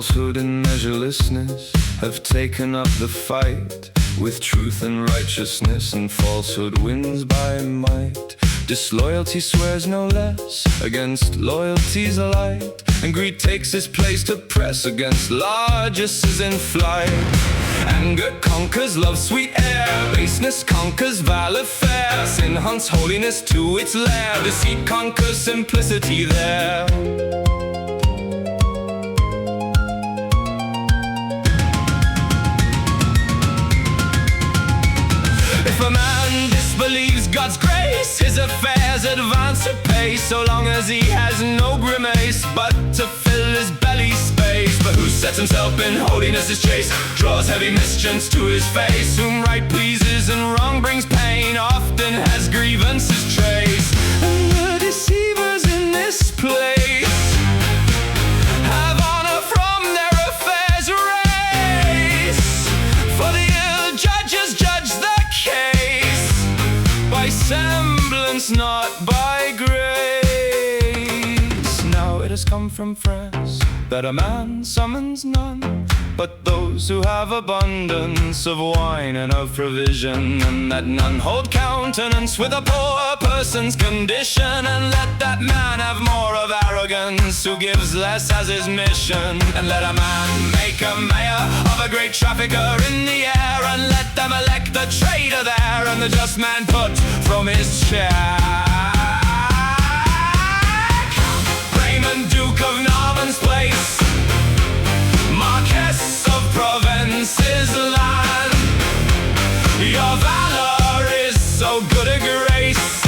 falsehood and measurelessness have taken up the fight with truth and righteousness, and falsehood wins by might. Disloyalty swears no less against loyalty's light, and greed takes its place to press against largesses in flight. Anger conquers love's sweet air, baseness conquers valor fair. Sin hunts holiness to its lair, deceit conquers simplicity there. If a man disbelieves God's grace, his affairs advance apace, so long as he has no grimace but to fill his belly space. But who sets himself in holiness' chase draws heavy mischance to his face. Whom right pleases and wrong brings pain often has grievances trace. And the deceivers in this place have honor from their affairs race, for the ill judges judge the case by semblance, not by grace. Now it has come from France that a man summons none but those who have abundance of wine and of provision, and that none hold countenance with a poor person's condition. And let that man have more of arrogance who gives less as his mission. And let a man make a mayor of a great trafficker in the air, and let them elect the traitor there, and the just man put from his chair. Raymond, Duke of Norman's place, Marquess of Provence's land, your valor is so good a grace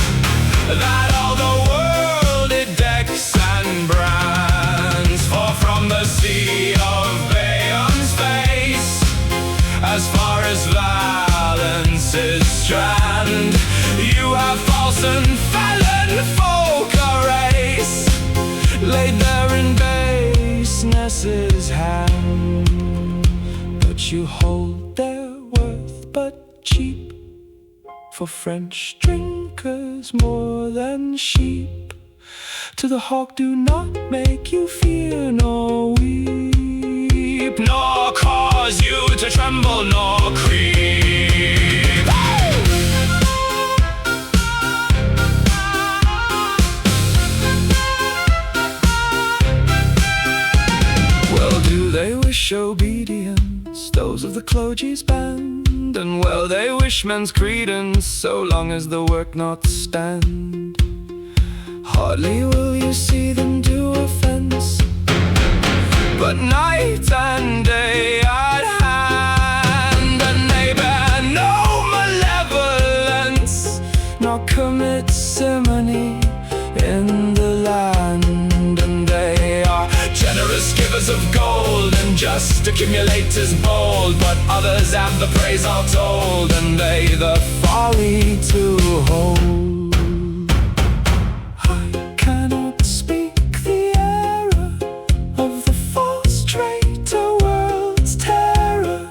that all the world it decks and brands. For from the sea of Bayonne's face, as far as Valence's strand, you have false and felon folk a race, laid there in baseness' hand. But you hold their worth but cheap, for French drinkers more than sheep. To the hawk do not make you fear nor weep, nor cause you to tremble nor creep. Well, do they wish obedience, those of the clergy's band? And well they wish men's credence, so long as the work not stand. Hardly will you see them do offense, but night and day at hand. And they bear no malevolence, nor commit simony in the land. And they are generous givers of gold, and just accumulators bold, but others have the praise all told, and they the folly to hold. I cannot speak the error of the false traitor, world's terror,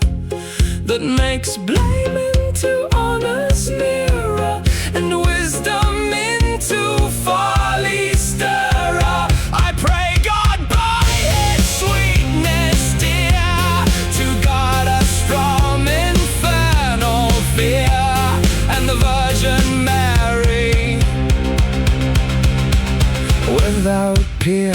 that makes blame into honor's mirror, and wisdom into folly stirrer. I pray God by his sweetness dear to guard us from infernal fear, and the Virgin Mary without peer.